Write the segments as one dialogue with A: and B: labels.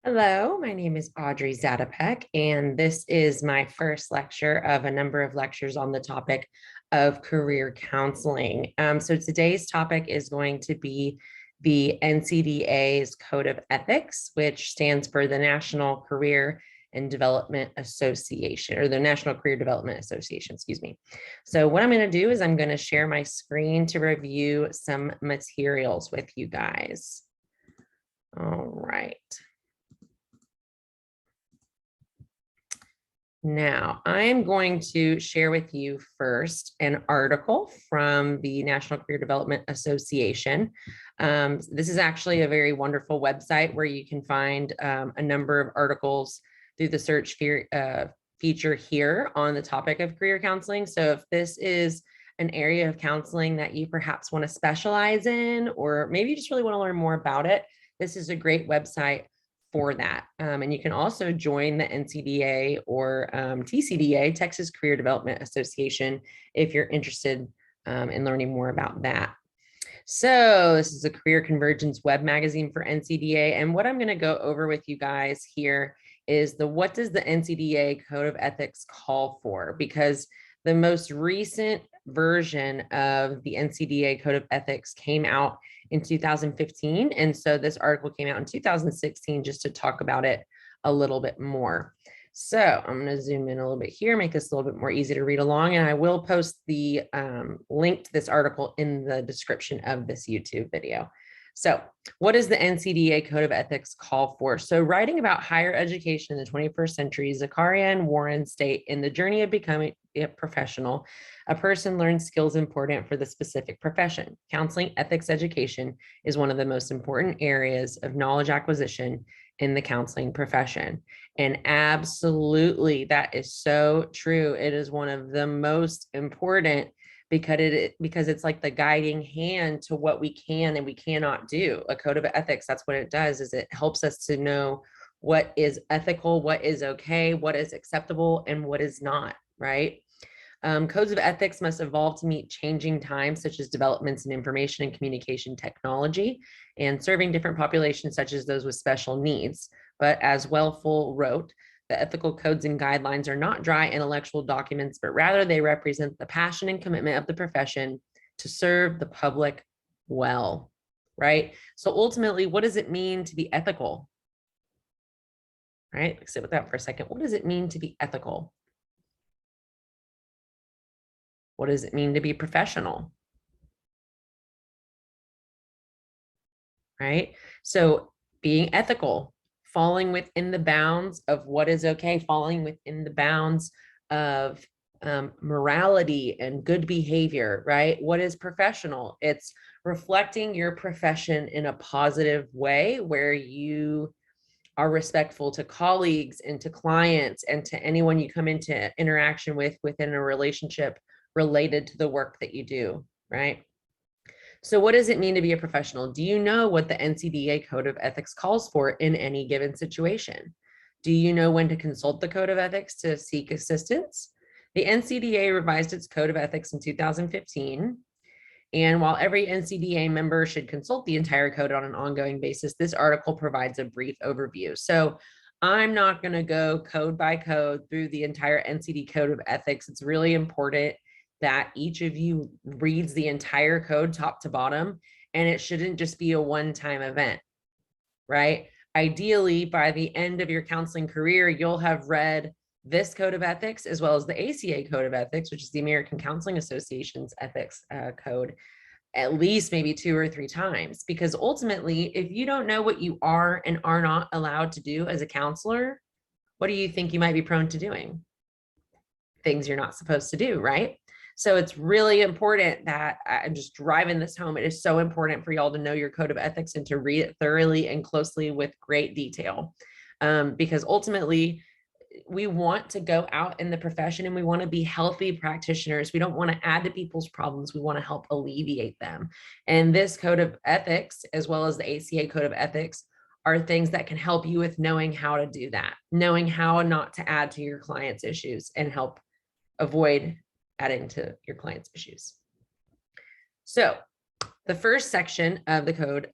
A: Hello, my name is Audrey Zatopek, and this is my first lecture of a number of lectures on the topic of career counseling. So today's topic is going to be the NCDA's Code of Ethics, which stands for the National Career and Development Association, or the National Career Development Association, excuse me. So what I'm going to do is I'm going to share my screen to review some materials with you guys. All right. Now, I'm going to share with you first an article from the National Career Development Association. This is actually a very wonderful website where you can find a number of articles through the search feature here on the topic of career counseling. So if this is an area of counseling that you perhaps want to specialize in, or maybe you just really want to learn more about it, this is a great website for that. And you can also join the NCDA or TCDA, Texas Career Development Association, if you're interested in learning more about that. So this is a career convergence web magazine for NCDA. And what I'm going to go over with you guys here is what does the NCDA Code of Ethics call for? Because the most recent version of the NCDA Code of Ethics came out in 2015. And so this article came out in 2016 just to talk about it a little bit more. So I'm going to zoom in a little bit here, make this a little bit more easy to read along. And I will post the link to this article in the description of this YouTube video. So what does the NCDA Code of Ethics call for? So writing about higher education in the 21st century, Zakaria and Warren state, in the journey of becoming a professional, a person learns skills important for the specific profession. Counseling ethics education is one of the most important areas of knowledge acquisition in the counseling profession. And absolutely, that is so true. It is one of the most important because it's like the guiding hand to what we can and we cannot do. A code of ethics, that's what it does, is it helps us to know what is ethical, what is okay, what is acceptable, and what is not, right? Codes of ethics must evolve to meet changing times, such as developments in information and communication technology, and serving different populations, such as those with special needs. But as Wellful wrote, the ethical codes and guidelines are not dry intellectual documents, but rather they represent the passion and commitment of the profession to serve the public well, right? So ultimately, what does it mean to be ethical? Right? Let's sit with that for a second. What does it mean to be ethical? What does it mean to be professional? Right? So being ethical, falling within the bounds of what is okay, falling within the bounds of morality and good behavior, right? What is professional? It's reflecting your profession in a positive way where you are respectful to colleagues and to clients and to anyone you come into interaction with within a relationship related to the work that you do, right? So what does it mean to be a professional? Do you know what the NCDA Code of Ethics calls for in any given situation? Do you know when to consult the Code of Ethics to seek assistance? The NCDA revised its Code of Ethics in 2015. And while every NCDA member should consult the entire code on an ongoing basis, this article provides a brief overview. So I'm not going to go code by code through the entire NCD Code of Ethics. It's really important that each of you reads the entire code top to bottom, and it shouldn't just be a one-time event, right? Ideally, by the end of your counseling career, you'll have read this code of ethics as well as the ACA Code of Ethics, which is the American Counseling Association's ethics code, at least maybe 2 or 3 times. Because ultimately, if you don't know what you are and are not allowed to do as a counselor, what do you think you might be prone to doing? Things you're not supposed to do, right? So it's really important that I'm just driving this home. It is so important for y'all to know your code of ethics and to read it thoroughly and closely with great detail. Because ultimately, we want to go out in the profession and we want to be healthy practitioners. We don't want to add to people's problems. We want to help alleviate them. And this code of ethics, as well as the ACA Code of Ethics, are things that can help you with knowing how to do that, knowing how not to add to your client's issues and help avoid adding to your client's issues. So the first section of the code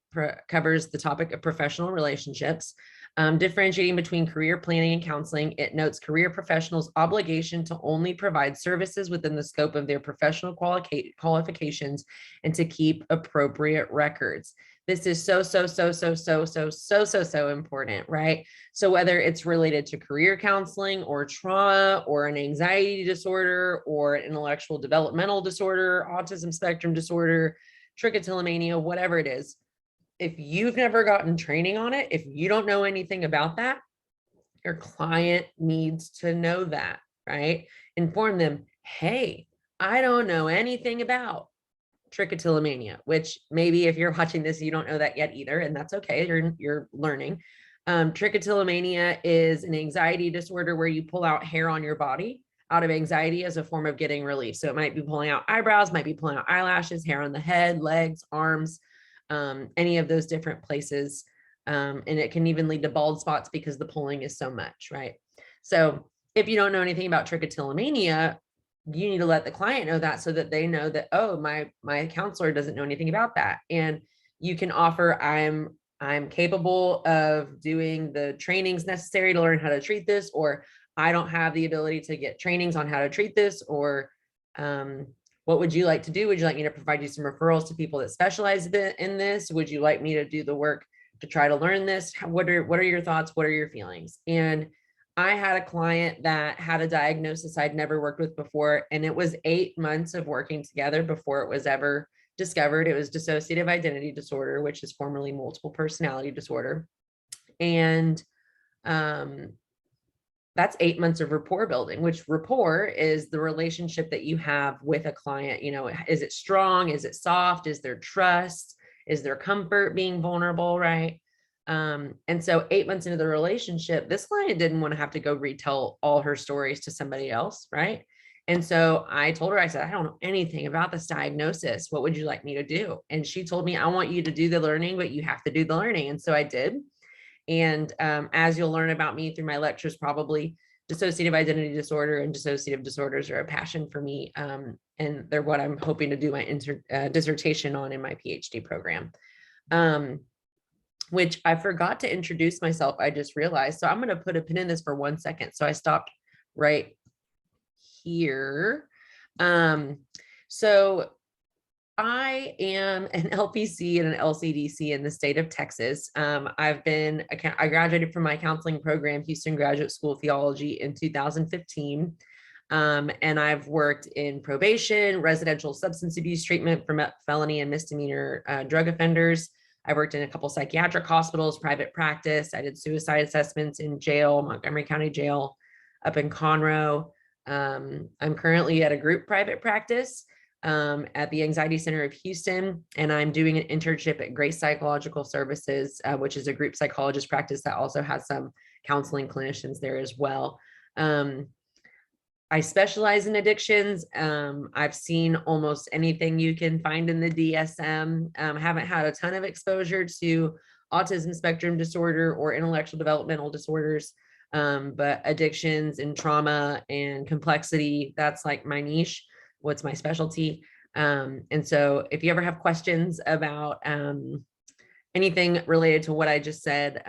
A: covers the topic of professional relationships, differentiating between career planning and counseling. It notes career professionals' obligation to only provide services within the scope of their professional qualifications and to keep appropriate records. This is so important, right? So whether it's related to career counseling or trauma or an anxiety disorder or an intellectual developmental disorder, autism spectrum disorder, trichotillomania, whatever it is, if you've never gotten training on it, if you don't know anything about that, your client needs to know that, right? Inform them, hey, I don't know anything about trichotillomania, which maybe if you're watching this, you don't know that yet either, and that's okay, you're learning. Trichotillomania is an anxiety disorder where you pull out hair on your body out of anxiety as a form of getting relief. So it might be pulling out eyebrows, might be pulling out eyelashes, hair on the head, legs, arms, any of those different places. And it can even lead to bald spots because the pulling is so much, right? So if you don't know anything about trichotillomania, you need to let the client know that so that they know that, oh, my counselor doesn't know anything about that. And you can offer, I'm capable of doing the trainings necessary to learn how to treat this, or I don't have the ability to get trainings on how to treat this, or what would you like to do? Would you like me to provide you some referrals to people that specialize in this? Would you like me to do the work to try to learn this? What are your thoughts? What are your feelings? And I had a client that had a diagnosis I'd never worked with before, and it was 8 months of working together before it was ever discovered. It was dissociative identity disorder, which is formerly multiple personality disorder. And that's 8 months of rapport building, which rapport is the relationship that you have with a client. You know, is it strong? Is it soft? Is there trust? Is there comfort being vulnerable, right? And so 8 months into the relationship, this client didn't want to have to go retell all her stories to somebody else, right? And so I told her, I said, I don't know anything about this diagnosis. What would you like me to do? And she told me, I want you to do the learning, but you have to do the learning. And so I did. And as you'll learn about me through my lectures, probably dissociative identity disorder and dissociative disorders are a passion for me. And they're what I'm hoping to do my dissertation on in my PhD program. Which I forgot to introduce myself. I just realized. So I'm going to put a pin in this for 1 second. So I stopped right here. So I am an LPC and an LCDC in the state of Texas. I graduated from my counseling program, Houston Graduate School of Theology, in 2015. And I've worked in probation, residential substance abuse treatment for felony and misdemeanor drug offenders. I worked in a couple psychiatric hospitals, private practice. I did suicide assessments in jail, Montgomery County Jail up in Conroe. I'm currently at a group private practice at the Anxiety Center of Houston, and I'm doing an internship at Grace Psychological Services, which is a group psychologist practice that also has some counseling clinicians there as well. I specialize in addictions. I've seen almost anything you can find in the DSM. Haven't had a ton of exposure to autism spectrum disorder or intellectual developmental disorders, but addictions and trauma and complexity, that's like my niche, what's my specialty. And so if you ever have questions about anything related to what I just said,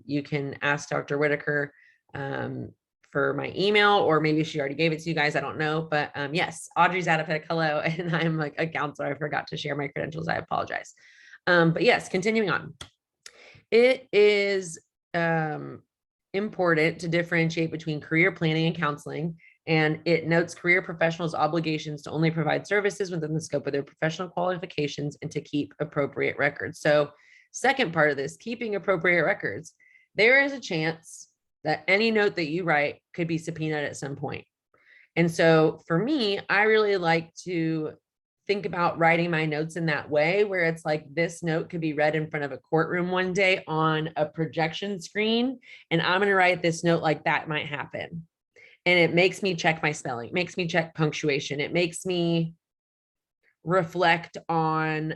A: you can ask Dr. Whitaker for my email, or maybe she already gave it to you guys. I don't know, but yes, Audrey Zatopek, hello. And I'm like a counselor. I forgot to share my credentials. I apologize. But yes, continuing on. It is important to differentiate between career planning and counseling, and it notes career professionals' obligations to only provide services within the scope of their professional qualifications and to keep appropriate records. So second part of this, keeping appropriate records. There is a chance that any note that you write could be subpoenaed at some point. And so for me, I really like to think about writing my notes in that way, where it's like this note could be read in front of a courtroom one day on a projection screen, and I'm going to write this note like that might happen. And it makes me check my spelling, it makes me check punctuation, it makes me reflect on,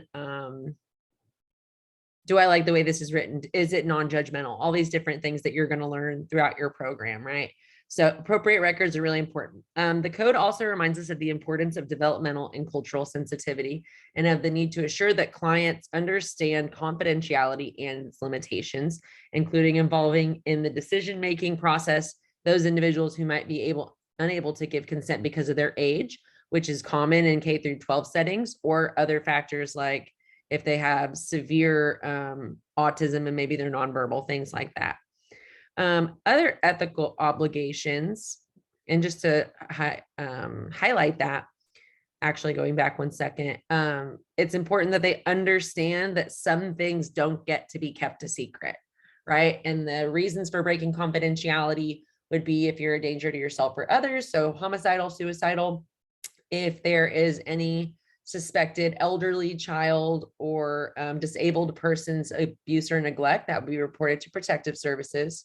A: do I like the way this is written? Is it non-judgmental? All these different things that you're going to learn throughout your program, right? So appropriate records are really important. The code also reminds us of the importance of developmental and cultural sensitivity and of the need to assure that clients understand confidentiality and its limitations, including involving in the decision-making process those individuals who might be unable to give consent because of their age, which is common in K through 12 settings, or other factors like if they have severe autism and maybe they're nonverbal, things like that. Other ethical obligations, and just to highlight that, actually going back 1 second, it's important that they understand that some things don't get to be kept a secret, right? And the reasons for breaking confidentiality would be if you're a danger to yourself or others, so homicidal, suicidal, if there is any suspected elderly child or disabled person's abuse or neglect, that would be reported to protective services.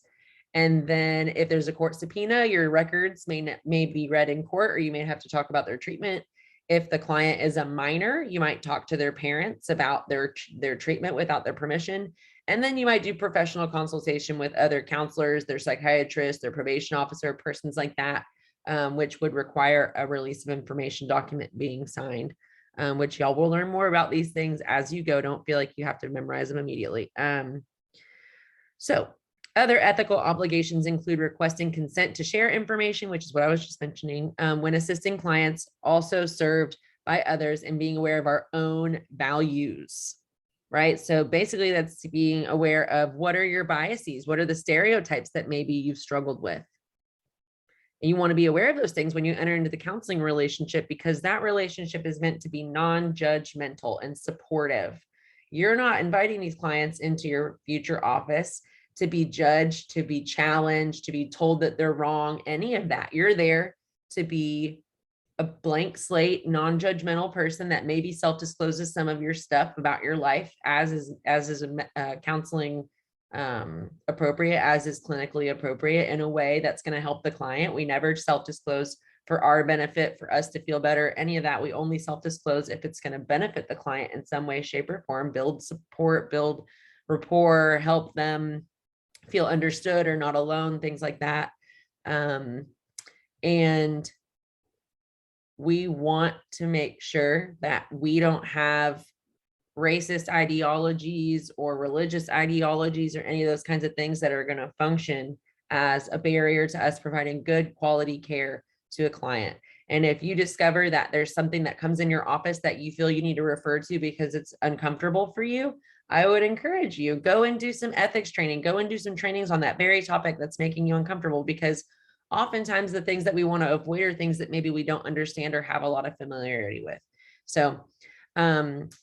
A: And then if there's a court subpoena, your records may be read in court, or you may have to talk about their treatment. If the client is a minor, you might talk to their parents about their treatment without their permission. And then you might do professional consultation with other counselors, their psychiatrists, their probation officer, persons like that, which would require a release of information document being signed, which y'all will learn more about these things as you go. Don't feel like you have to memorize them immediately. So other ethical obligations include requesting consent to share information, which is what I was just mentioning, when assisting clients also served by others, and being aware of our own values, right? So basically that's being aware of what are your biases, what are the stereotypes that maybe you've struggled with. And you want to be aware of those things when you enter into the counseling relationship, because that relationship is meant to be non-judgmental and supportive. You're not inviting these clients into your future office to be judged, to be challenged, to be told that they're wrong, any of that. You're there to be a blank slate, non-judgmental person that maybe self-discloses some of your stuff about your life as is counseling appropriate, as is clinically appropriate, in a way that's going to help the client. We never self-disclose for our benefit, for us to feel better, any of that. We only self-disclose if it's going to benefit the client in some way, shape, or form, build support, build rapport, help them feel understood or not alone, things like that. And we want to make sure that we don't have racist ideologies or religious ideologies or any of those kinds of things that are going to function as a barrier to us providing good quality care to a client. And if you discover that there's something that comes in your office that you feel you need to refer to because it's uncomfortable for you, I would encourage you, go and do some ethics training, go and do some trainings on that very topic that's making you uncomfortable, because oftentimes the things that we want to avoid are things that maybe we don't understand or have a lot of familiarity with. So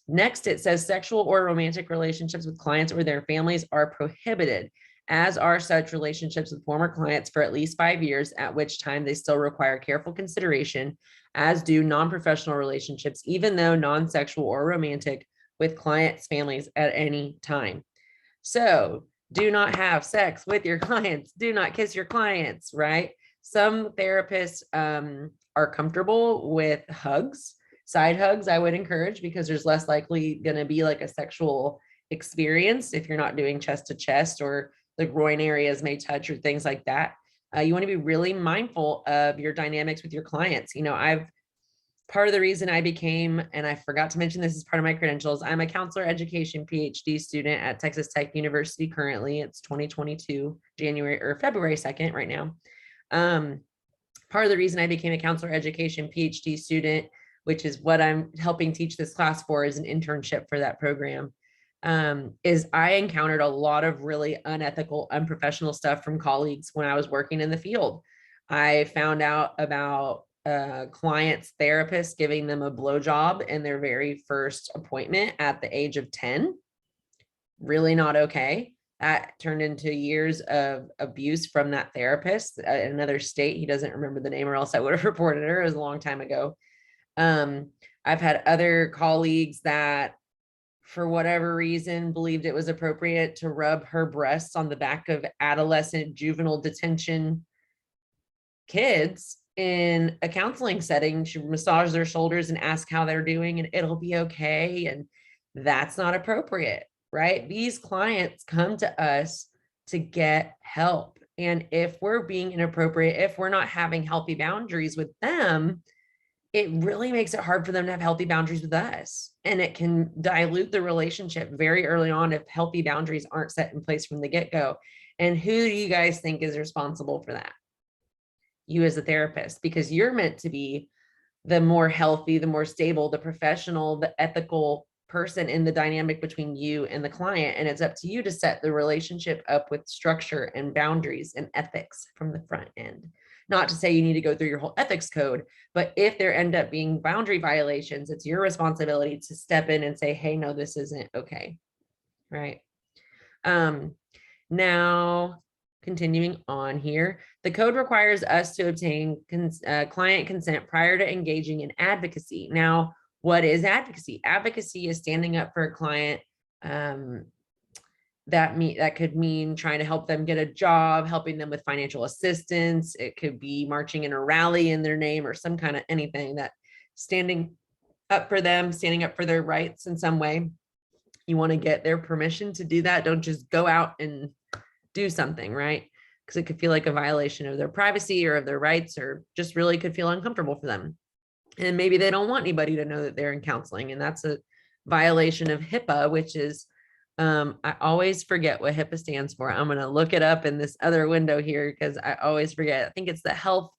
A: next, it says sexual or romantic relationships with clients or their families are prohibited, as are such relationships with former clients for at least 5 years, at which time they still require careful consideration, as do non-professional relationships, even though non-sexual or romantic, with clients' families at any time. So do not have sex with your clients, do not kiss your clients, right? Some therapists are comfortable with hugs, side hugs, I would encourage, because there's less likely going to be like a sexual experience if you're not doing chest to chest, or the groin areas may touch or things like that. You want to be really mindful of your dynamics with your clients. You know, part of the reason I became, and I forgot to mention this as part of my credentials, I'm a counselor education PhD student at Texas Tech University currently. It's 2022, January or February 2nd right now. Part of the reason I became a counselor education PhD student, which is what I'm helping teach this class for, is an internship for that program, is I encountered a lot of really unethical, unprofessional stuff from colleagues when I was working in the field. I found out about clients' therapists giving them a blowjob in their very first appointment at the age of 10. Really not okay. That turned into years of abuse from that therapist in another state. He doesn't remember the name, or else I would have reported her. It was a long time ago. I've had other colleagues that, for whatever reason, believed it was appropriate to rub her breasts on the back of adolescent juvenile detention kids in a counseling setting. She massage their shoulders and ask how they're doing, and it'll be okay. And that's not appropriate, right? These clients come to us to get help, And if we're being inappropriate, if we're not having healthy boundaries with them, it really makes it hard for them to have healthy boundaries with us. And it can dilute the relationship very early on if healthy boundaries aren't set in place from the get-go. And who do you guys think is responsible for that? You as a therapist, because you're meant to be the more healthy, the more stable, the professional, the ethical person in the dynamic between you and the client. And it's up to you to set the relationship up with structure and boundaries and ethics from the front end. Not to say you need to go through your whole ethics code, but if there end up being boundary violations, it's your responsibility to step in and say, hey, no, this isn't okay. Right. Now, continuing on here, the code requires us to obtain client consent prior to engaging in advocacy. Now, what is advocacy? Advocacy is standing up for a client. That could mean trying to help them get a job, helping them with financial assistance. It could be marching in a rally in their name or some kind of anything that standing up for them, standing up for their rights in some way. You want to get their permission to do that. Don't just go out and do something, right? Because it could feel like a violation of their privacy or of their rights, or just really could feel uncomfortable for them. And maybe they don't want anybody to know that they're in counseling. And that's a violation of HIPAA, which is, I always forget what HIPAA stands for. I'm going to look it up in this other window here because I always forget. I think it's the Health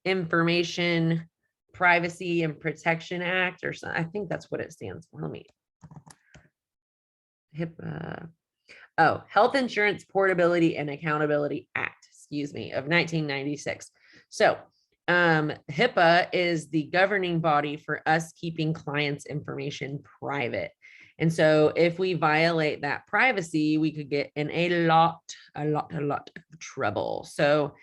A: Information Privacy and Protection Act or something. I think that's what it stands for. Let me. HIPAA. Oh, Health Insurance Portability and Accountability Act, excuse me, of 1996. So HIPAA is the governing body for us keeping clients' information private. And so if we violate that privacy, we could get in a lot of trouble. So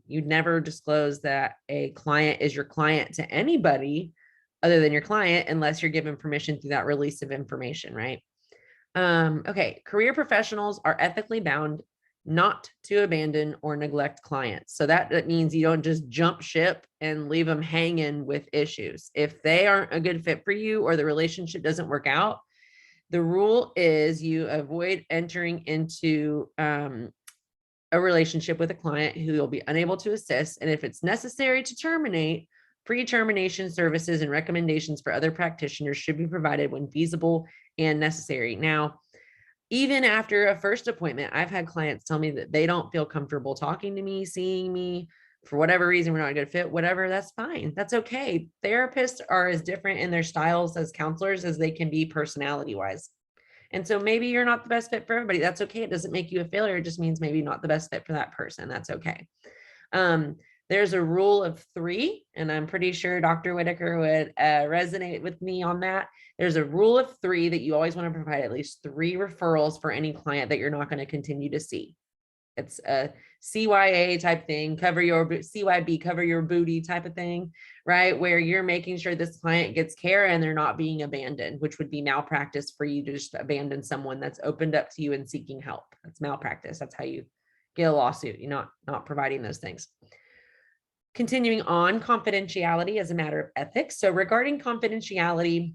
A: you'd never disclose that a client is your client to anybody other than your client unless you're given permission through that release of information, right? Okay, career professionals are ethically bound not to abandon or neglect clients. So that means you don't just jump ship and leave them hanging with issues. If they aren't a good fit for you or the relationship doesn't work out, the rule is you avoid entering into a relationship with a client who you'll be unable to assist. And if it's necessary to terminate, pre-termination services and recommendations for other practitioners should be provided when feasible and necessary. Now, even after a first appointment, I've had clients tell me that they don't feel comfortable talking to me, seeing me for whatever reason, we're not a good fit, whatever, that's fine. That's okay. Therapists are as different in their styles as counselors as they can be personality wise. And so maybe you're not the best fit for everybody. That's okay. It doesn't make you a failure. It just means maybe not the best fit for that person. That's okay. There's a rule of 3, and I'm pretty sure Dr. Whitaker would resonate with me on that. There's a rule of 3 that you always want to provide at least 3 referrals for any client that you're not going to continue to see. It's a CYA type thing, cover your CYB, cover your booty type of thing, right? Where you're making sure this client gets care and they're not being abandoned, which would be malpractice for you to just abandon someone that's opened up to you and seeking help. That's malpractice. That's how you get a lawsuit. You're not providing those things. Continuing on, confidentiality as a matter of ethics. So regarding confidentiality,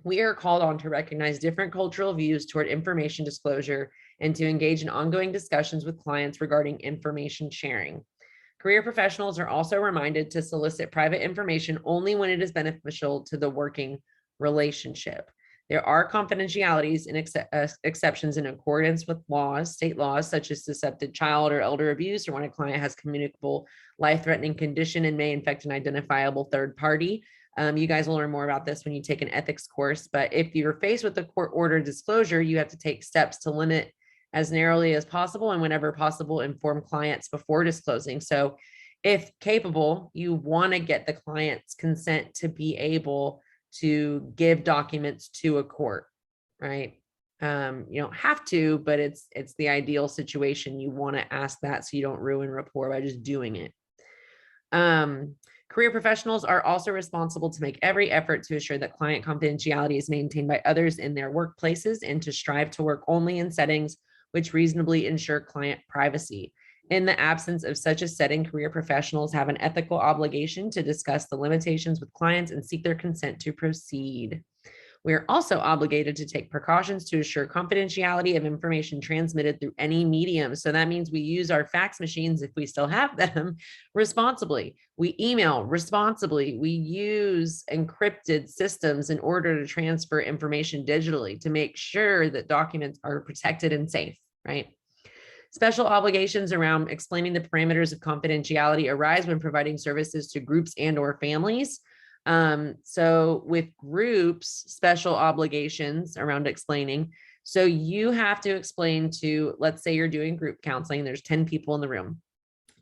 A: we are called on to recognize different cultural views toward information disclosure and to engage in ongoing discussions with clients regarding information sharing. Career professionals are also reminded to solicit private information only when it is beneficial to the working relationship. There are confidentialities and exceptions in accordance with laws, state laws, such as deceptive child or elder abuse, or when a client has communicable life-threatening condition and may infect an identifiable third party. You guys will learn more about this when you take an ethics course, but if you're faced with a court order disclosure, you have to take steps to limit as narrowly as possible and whenever possible, inform clients before disclosing. So if capable, you want to get the client's consent to be able to give documents to a court, right? You don't have to, but it's the ideal situation. You want to ask that so you don't ruin rapport by just doing it. Career professionals are also responsible to make every effort to ensure that client confidentiality is maintained by others in their workplaces and to strive to work only in settings which reasonably ensure client privacy. In the absence of such a setting, career professionals have an ethical obligation to discuss the limitations with clients and seek their consent to proceed. We are also obligated to take precautions to assure confidentiality of information transmitted through any medium. So that means we use our fax machines, if we still have them, responsibly. We email responsibly. We use encrypted systems in order to transfer information digitally to make sure that documents are protected and safe, right? Special obligations around explaining the parameters of confidentiality arise when providing services to groups and or families. So with groups, special obligations around explaining. So you have to explain to, let's say you're doing group counseling, there's 10 people in the room.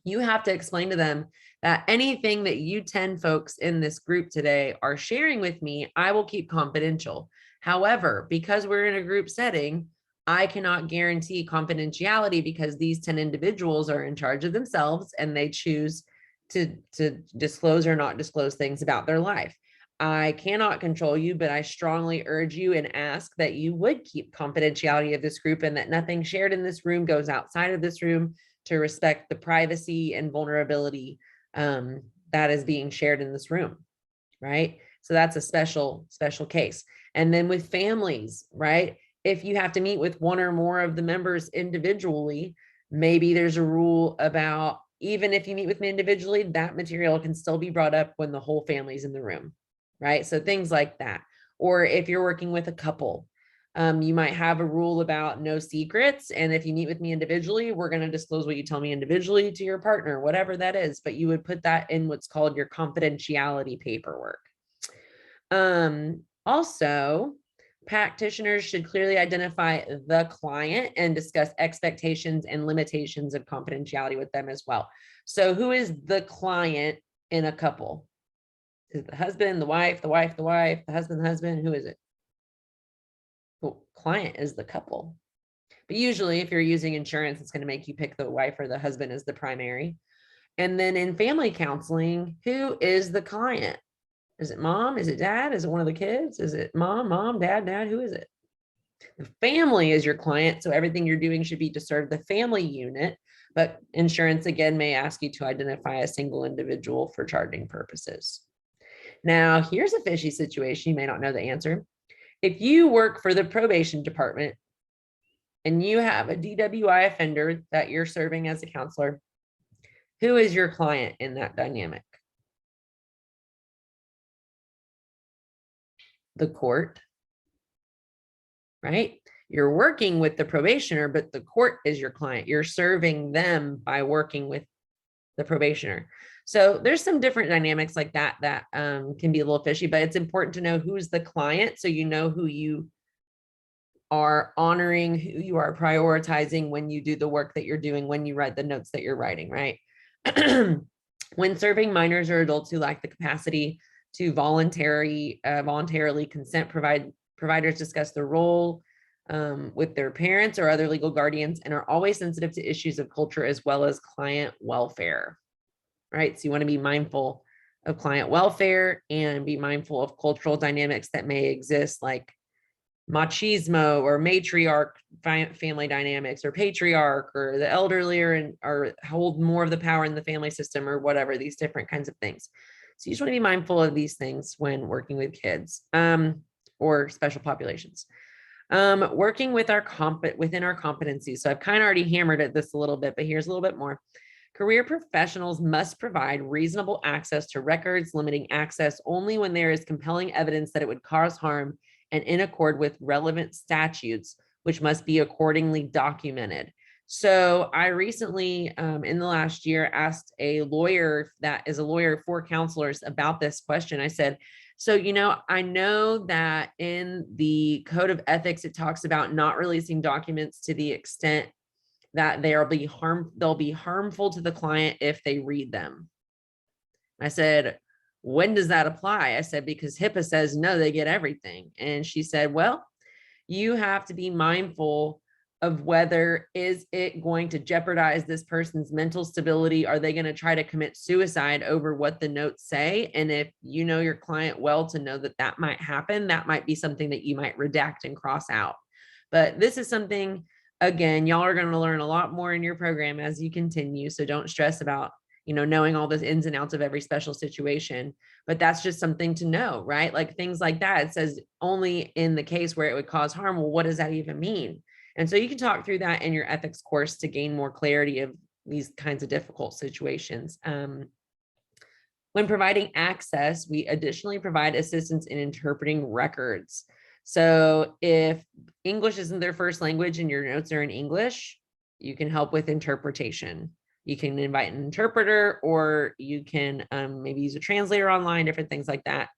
A: You have to explain to them that anything that you 10 folks in this group today are sharing with me, I will keep confidential. However, because we're in a group setting, I cannot guarantee confidentiality because these 10 individuals are in charge of themselves and they choose to disclose or not disclose things about their life. I cannot control you, but I strongly urge you and ask that you would keep confidentiality of this group and that nothing shared in this room goes outside of this room to respect the privacy and vulnerability that is being shared in this room, right? So that's a special case. And then with families, right? If you have to meet with one or more of the members individually, maybe there's a rule about, even if you meet with me individually, that material can still be brought up when the whole family's in the room, right? So things like that. Or if you're working with a couple, you might have a rule about no secrets. And if you meet with me individually, we're going to disclose what you tell me individually to your partner, whatever that is. But you would put that in what's called your confidentiality paperwork. Also, practitioners should clearly identify the client and discuss expectations and limitations of confidentiality with them as well. So who is the client in a couple? Is it the husband, the wife, the wife, the wife, the husband? Who is it? Well, client is the couple. But usually if you're using insurance, it's going to make you pick the wife or the husband as the primary. And then in family counseling, who is the client? Is it mom? Is it dad? Is it one of the kids? Is it mom, dad? Who is it? The family is your client. So everything you're doing should be to serve the family unit. But insurance, again, may ask you to identify a single individual for charging purposes. Now, here's a fishy situation. You may not know the answer. If you work for the probation department and you have a DWI offender that you're serving as a counselor, who is your client in that dynamic? The court, right? You're working with the probationer, but the court is your client. You're serving them by working with the probationer. So there's some different dynamics like that can be a little fishy, but it's important to know who's the client so you know who you are honoring, who you are prioritizing when you do the work that you're doing, when you write the notes that you're writing, right? When serving minors or adults who lack the capacity to voluntarily consent, providers discuss their role with their parents or other legal guardians and are always sensitive to issues of culture as well as client welfare, right? So you want to be mindful of client welfare and be mindful of cultural dynamics that may exist, like machismo or matriarch family dynamics, or patriarch, or the elderly or hold more of the power in the family system, or whatever, these different kinds of things. So you just want to be mindful of these things when working with kids or special populations. Working with within our competencies. So I've kind of already hammered at this a little bit, but here's a little bit more. Career professionals must provide reasonable access to records, limiting access only when there is compelling evidence that it would cause harm and in accord with relevant statutes, which must be accordingly documented. So I recently, in the last year, asked a lawyer that is a lawyer for counselors about this question. I said, so, I know that in the code of ethics, it talks about not releasing documents to the extent that they'll be harmful to the client if they read them. I said, when does that apply? I said, because HIPAA says no, they get everything. And she said, well, you have to be mindful of whether is it going to jeopardize this person's mental stability? Are they going to try to commit suicide over what the notes say? And if you know your client well to know that that might happen, that might be something that you might redact and cross out. But this is something, again, y'all are going to learn a lot more in your program as you continue. So don't stress about knowing all the ins and outs of every special situation, but that's just something to know, right? Like things like that. It says only in the case where it would cause harm. Well, what does that even mean? And so you can talk through that in your ethics course to gain more clarity of these kinds of difficult situations. When providing access, we additionally provide assistance in interpreting records. So if English isn't their first language and your notes are in English, you can help with interpretation. You can invite an interpreter, or you can maybe use a translator online, different things like that.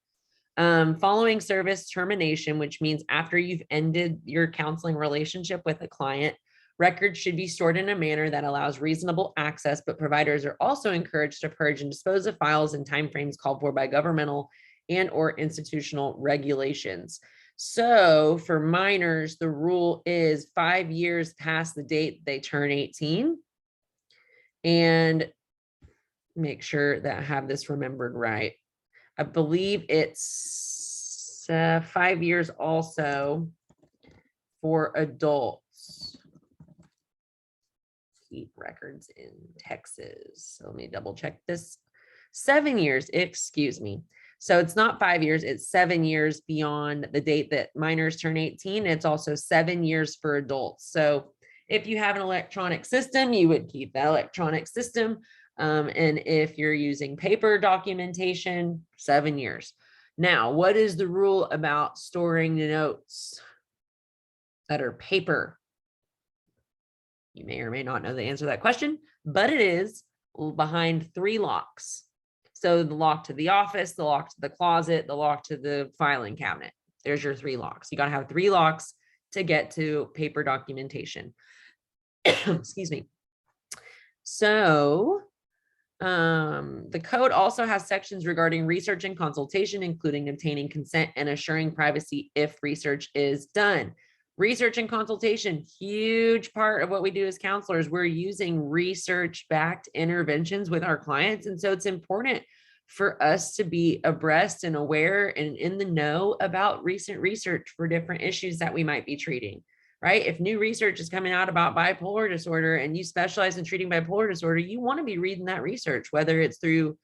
A: Following service termination, which means after you've ended your counseling relationship with a client, records should be stored in a manner that allows reasonable access, but providers are also encouraged to purge and dispose of files in timeframes called for by governmental and or institutional regulations. So for minors, the rule is 5 years past the date they turn 18. And make sure that I have this remembered right. I believe it's 5 years also for adults. Keep records in Texas. So let me double check this. 7 years, excuse me. So it's not 5 years, it's 7 years beyond the date that minors turn 18. It's also 7 years for adults. So if you have an electronic system, you would keep that electronic system. And if you're using paper documentation, 7 years. Now, what is the rule about storing the notes that are paper? You may or may not know the answer to that question, but it is behind 3 locks. So the lock to the office, the lock to the closet, the lock to the filing cabinet. There's your 3 locks. You got to have 3 locks to get to paper documentation. Excuse me. So the code also has sections regarding research and consultation, including obtaining consent and assuring privacy if research is done. Research and consultation, huge part of what we do as counselors. We're using research-backed interventions with our clients. And so it's important for us to be abreast and aware and in the know about recent research for different issues that we might be treating, right? If new research is coming out about bipolar disorder and you specialize in treating bipolar disorder, you want to be reading that research, whether it's through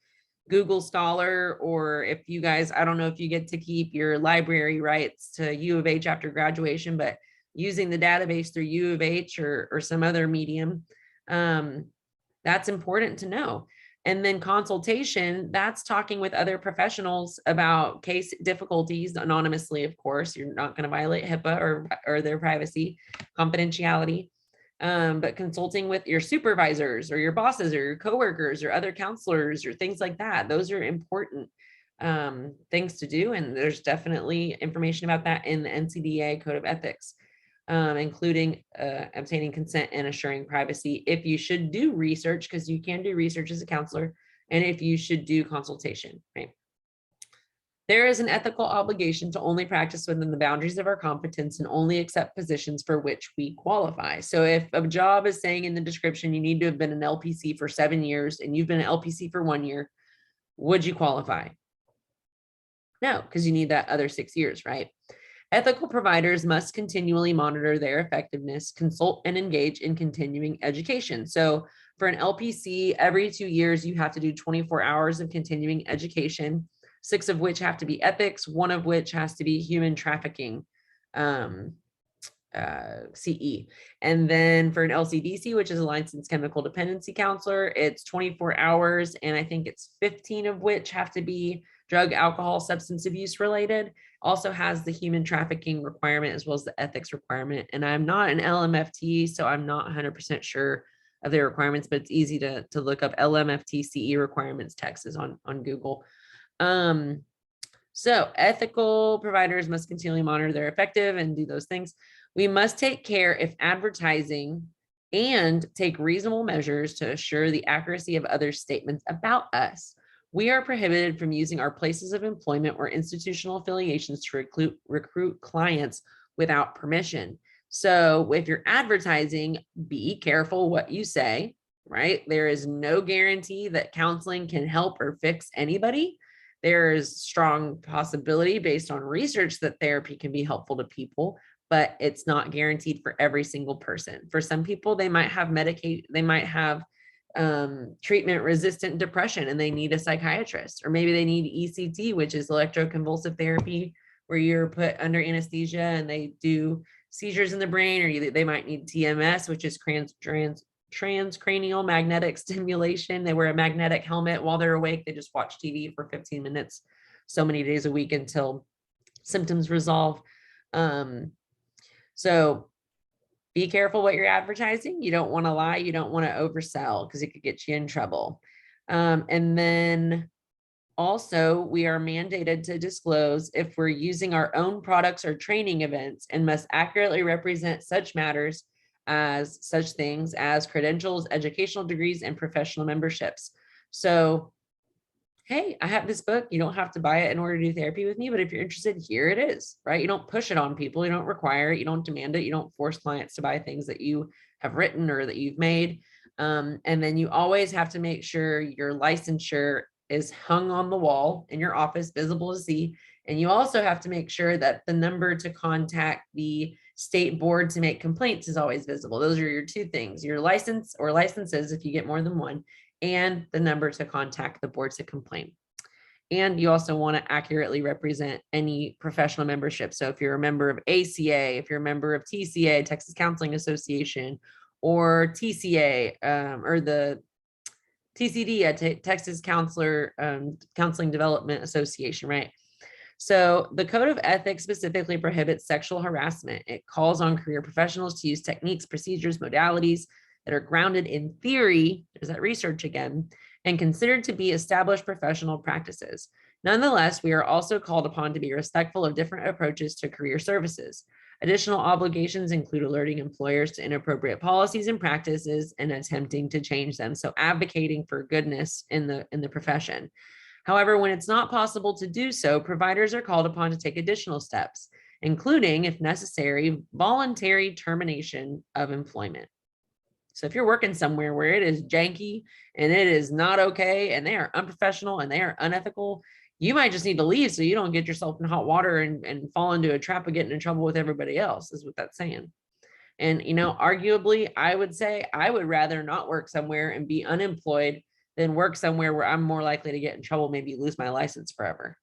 A: Google Scholar, or if you guys, I don't know if you get to keep your library rights to U of H after graduation, but using the database through U of H or some other medium, that's important to know. And then consultation, that's talking with other professionals about case difficulties anonymously, of course. You're not going to violate HIPAA or their privacy, confidentiality. But consulting with your supervisors or your bosses or your coworkers or other counselors or things like that, those are important things to do. And there's definitely information about that in the NCDA Code of Ethics, including obtaining consent and assuring privacy if you should do research, because you can do research as a counselor, and if you should do consultation, right? There is an ethical obligation to only practice within the boundaries of our competence and only accept positions for which we qualify. So if a job is saying in the description, you need to have been an LPC for 7 years and you've been an LPC for 1 year, would you qualify? No, because you need that other 6 years, right? Ethical providers must continually monitor their effectiveness, consult, and engage in continuing education. So for an LPC, every 2 years, you have to do 24 hours of continuing education, 6 of which have to be ethics, 1 of which has to be human trafficking, CE. And then for an LCDC, which is a licensed chemical dependency counselor, it's 24 hours. And I think it's 15 of which have to be drug, alcohol, substance abuse related. Also has the human trafficking requirement as well as the ethics requirement. And I'm not an LMFT, so I'm not 100% sure of their requirements, but it's easy to look up LMFT CE requirements Texas on Google. So ethical providers must continually monitor their effective and do those things. We must take care if advertising and take reasonable measures to assure the accuracy of other statements about us. We are prohibited from using our places of employment or institutional affiliations to recruit clients without permission. So if you're advertising, be careful what you say, right? There is no guarantee that counseling can help or fix anybody. There is strong possibility based on research that therapy can be helpful to people, but it's not guaranteed for every single person. For some people, they might have treatment resistant depression and they need a psychiatrist, or maybe they need ECT, which is electroconvulsive therapy, where you're put under anesthesia and they do seizures in the brain, or they might need TMS, which is transcranial magnetic stimulation. They wear a magnetic helmet while they're awake. They just watch TV for 15 minutes, so many days a week until symptoms resolve. So be careful what you're advertising. You don't want to lie. You don't want to oversell because it could get you in trouble. And then also, we are mandated to disclose if we're using our own products or training events, and must accurately represent such matters as such things as credentials, educational degrees, and professional memberships. So, hey, I have this book. You don't have to buy it in order to do therapy with me, but if you're interested, here it is, right? You don't push it on people. You don't require it. You don't demand it. You don't force clients to buy things that you have written or that you've made. And then you always have to make sure your licensure is hung on the wall in your office, visible to see. And you also have to make sure that the number to contact the state board to make complaints is always visible. Those are your two things: your license or licenses, if you get more than one, and the number to contact the board to complain. And you also want to accurately represent any professional membership. So if you're a member of ACA, if you're a member of TCA, Texas Counseling Association, or TCA, or the TCD, Texas Counseling Development Association, right? So the Code of Ethics specifically prohibits sexual harassment. It calls on career professionals to use techniques, procedures, modalities that are grounded in theory, there's that research again, and considered to be established professional practices. Nonetheless, we are also called upon to be respectful of different approaches to career services. Additional obligations include alerting employers to inappropriate policies and practices and attempting to change them. So advocating for goodness in the profession. However, when it's not possible to do so, providers are called upon to take additional steps, including, if necessary, voluntary termination of employment. So if you're working somewhere where it is janky and it is not okay, and they are unprofessional and they are unethical, you might just need to leave so you don't get yourself in hot water and fall into a trap of getting in trouble with everybody else, is what that's saying. And, arguably, I would say I would rather not work somewhere and be unemployed than work somewhere where I'm more likely to get in trouble, maybe lose my license forever.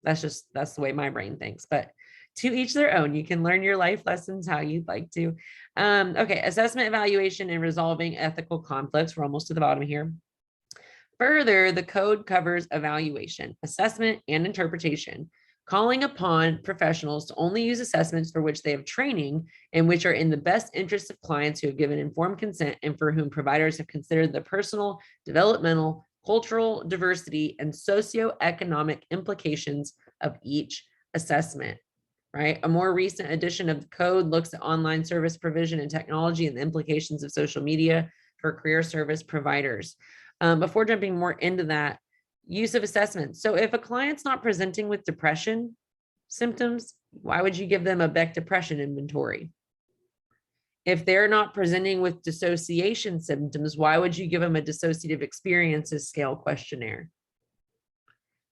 A: That's the way my brain thinks. But to each their own. You can learn your life lessons how you'd like to. Okay, assessment, evaluation, and resolving ethical conflicts. We're almost to the bottom here. Further, the code covers evaluation, assessment, and interpretation, calling upon professionals to only use assessments for which they have training and which are in the best interest of clients who have given informed consent and for whom providers have considered the personal, developmental, cultural diversity, and socioeconomic implications of each assessment. Right? A more recent edition of the code looks at online service provision and technology and the implications of social media for career service providers. Before jumping more into that, use of assessments. So if a client's not presenting with depression symptoms, why would you give them a Beck depression inventory? If they're not presenting with dissociation symptoms, why would you give them a dissociative experiences scale questionnaire?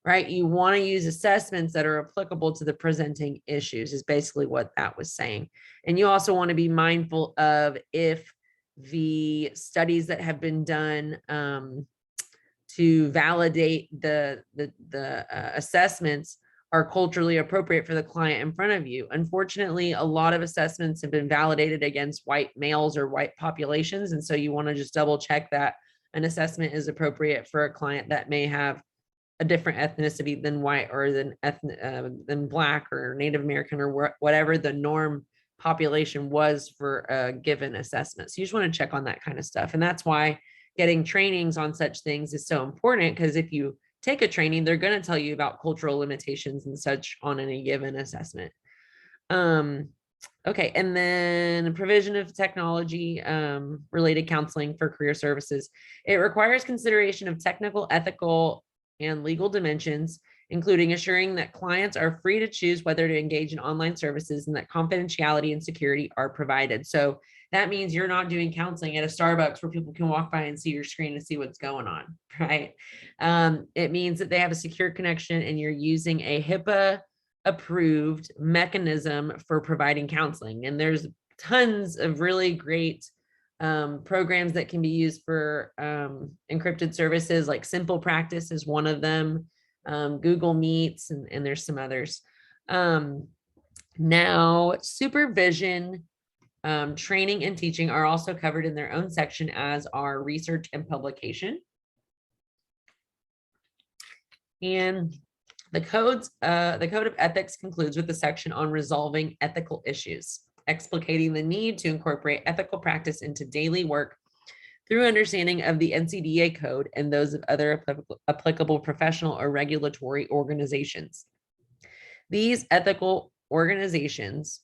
A: Right? You want to use assessments that are applicable to the presenting issues, is basically what that was saying. And you also want to be mindful of if the studies that have been done to validate the assessments are culturally appropriate for the client in front of you. Unfortunately, a lot of assessments have been validated against white males or white populations. And so you want to just double check that an assessment is appropriate for a client that may have a different ethnicity than white or than Black or Native American or whatever the norm population was for a given assessment. So you just want to check on that kind of stuff. And that's why getting trainings on such things is so important, because if you take a training, they're going to tell you about cultural limitations and such on any given assessment. Okay, and then provision of technology related counseling for career services. It requires consideration of technical, ethical, and legal dimensions, including assuring that clients are free to choose whether to engage in online services and that confidentiality and security are provided. So that means you're not doing counseling at a Starbucks where people can walk by and see your screen and see what's going on, right? It means that they have a secure connection and you're using a HIPAA approved mechanism for providing counseling. And there's tons of really great programs that can be used for encrypted services, like Simple Practice is one of them, Google Meets, and there's some others. Now, supervision, training, and teaching are also covered in their own section, as are research and publication. And the code of ethics concludes with the section on resolving ethical issues, explicating the need to incorporate ethical practice into daily work through understanding of the NCDA code and those of other applicable professional or regulatory organizations. These ethical obligations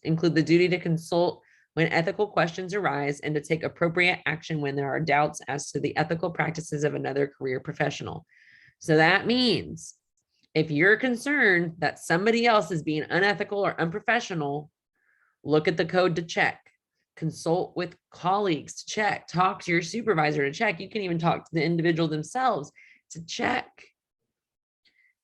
A: include the duty to consult when ethical questions arise and to take appropriate action when there are doubts as to the ethical practices of another career professional. So that means if you're concerned that somebody else is being unethical or unprofessional, look at the code to check, consult with colleagues to check, talk to your supervisor to check. You can even talk to the individual themselves to check.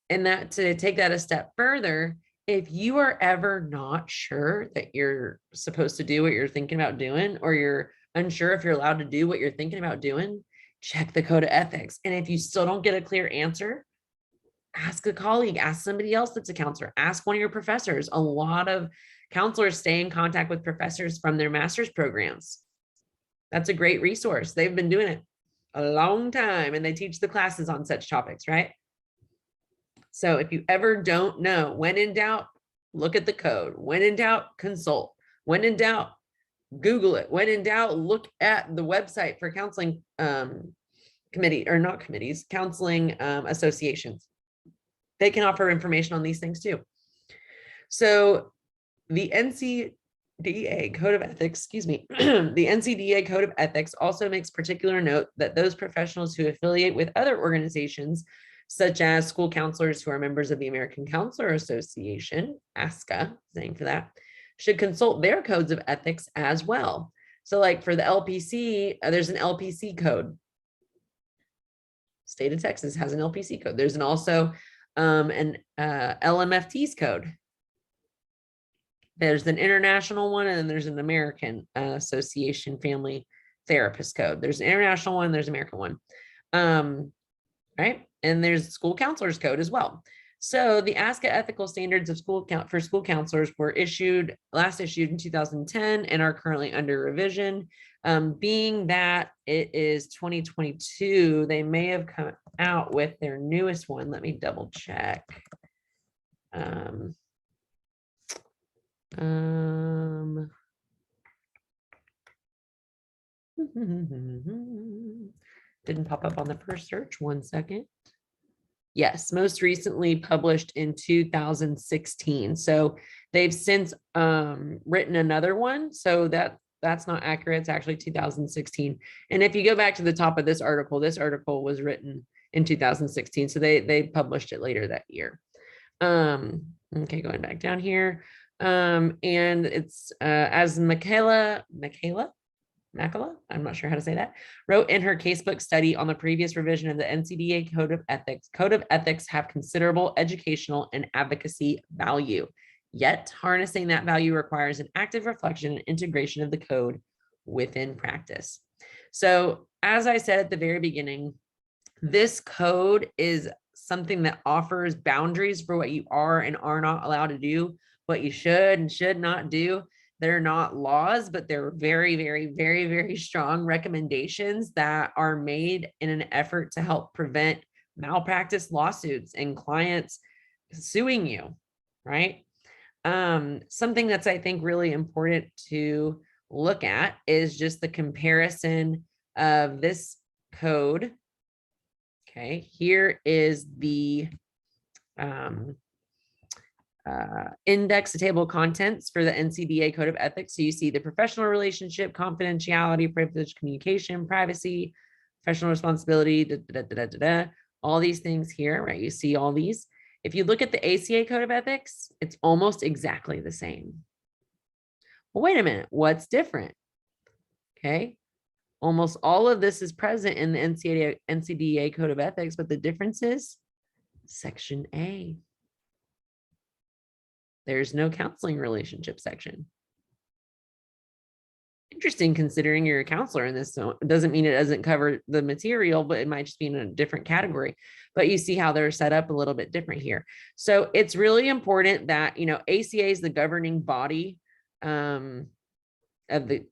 A: And that, to take that a step further, if you are ever not sure that you're supposed to do what you're thinking about doing, or you're unsure if you're allowed to do what you're thinking about doing, check the code of ethics. And if you still don't get a clear answer, ask a colleague, ask somebody else that's a counselor, ask one of your professors. A lot of counselors stay in contact with professors from their master's programs. That's a great resource. They've been doing it a long time and they teach the classes on such topics, right? So if you ever don't know, when in doubt, look at the code. When in doubt, consult. When in doubt, Google it. When in doubt, look at the website for counseling counseling associations. They can offer information on these things too. So the NCDA Code of Ethics, the NCDA Code of Ethics also makes particular note that those professionals who affiliate with other organizations, such as school counselors who are members of the American Counselor Association, ASCA, saying for that, should consult their codes of ethics as well. So like for the LPC, there's an LPC code. State of Texas has an LPC code. There's also an LMFT's code. There's an international one, and then there's an American Association Family Therapist code. There's an international one, there's an American one. Right? And there's school counselors code as well. So the ASCA ethical standards of school counselors were last issued in 2010 and are currently under revision. Being that it is 2022, they may have come out with their newest one. Let me double check. Didn't pop up on the first search. 1 second. Yes, most recently published in 2016. So they've since written another one. So that's not accurate. It's actually 2016. And if you go back to the top of this article was written in 2016. So they published it later that year. Okay, going back down here. And it's as Michaela, I'm not sure how to say that, wrote in her casebook study on the previous revision of the NCDA Code of Ethics. Code of Ethics have considerable educational and advocacy value. Yet harnessing that value requires an active reflection and integration of the code within practice. So as I said at the very beginning, this code is something that offers boundaries for what you are and are not allowed to do, what you should and should not do. They're not laws, but they're very, very, very, very strong recommendations that are made in an effort to help prevent malpractice lawsuits and clients suing you, right? Something that's, I think, really important to look at is just the comparison of this code. Okay, here is the index table of contents for the NCDA Code of Ethics. So you see the professional relationship, confidentiality, privilege, communication, privacy, professional responsibility, all these things here, right? You see all these. If you look at the ACA Code of Ethics, it's almost exactly the same. Well, wait a minute, what's different? Okay, almost all of this is present in the NCDA Code of Ethics, but the difference is Section A. There's no counseling relationship section. interesting considering you're a counselor in this. So it doesn't mean it doesn't cover the material, but it might just be in a different category. But you see how they're set up a little bit different here. So it's really important that, ACA is the governing body of the,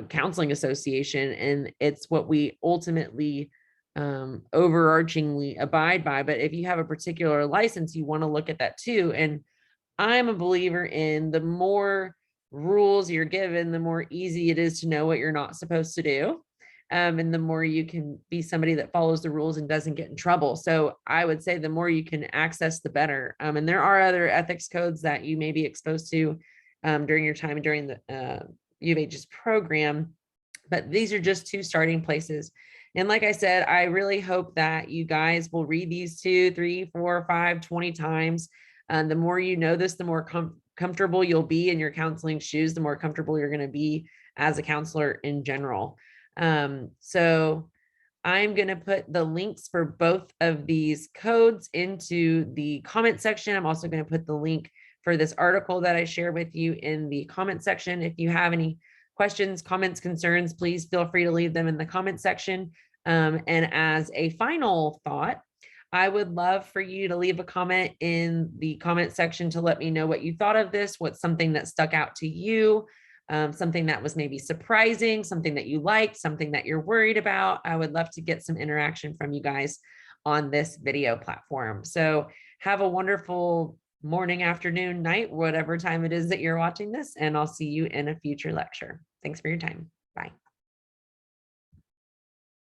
A: counseling association. And it's what we ultimately overarchingly abide by. But if you have a particular license, you want to look at that too. And I'm a believer in the more rules you're given, the more easy it is to know what you're not supposed to do. And the more you can be somebody that follows the rules and doesn't get in trouble. So I would say the more you can access, the better. And there are other ethics codes that you may be exposed to during your time during the U of H's program, but these are just two starting places. And like I said, I really hope that you guys will read these 2, 3, 4, 5, 20 times. The more you know this, the more comfortable you'll be in your counseling shoes, the more comfortable you're going to be as a counselor in general. So I'm going to put the links for both of these codes into the comment section. I'm also going to put the link for this article that I share with you in the comment section. If you have any questions, comments, concerns, please feel free to leave them in the comment section. And as a final thought, I would love for you to leave a comment in the comment section to let me know what you thought of this, what's something that stuck out to you, something that was maybe surprising, something that you liked, something that you're worried about. I would love to get some interaction from you guys on this video platform. So have a wonderful morning, afternoon, night, whatever time it is that you're watching this, and I'll see you in a future lecture. Thanks for your time. Bye.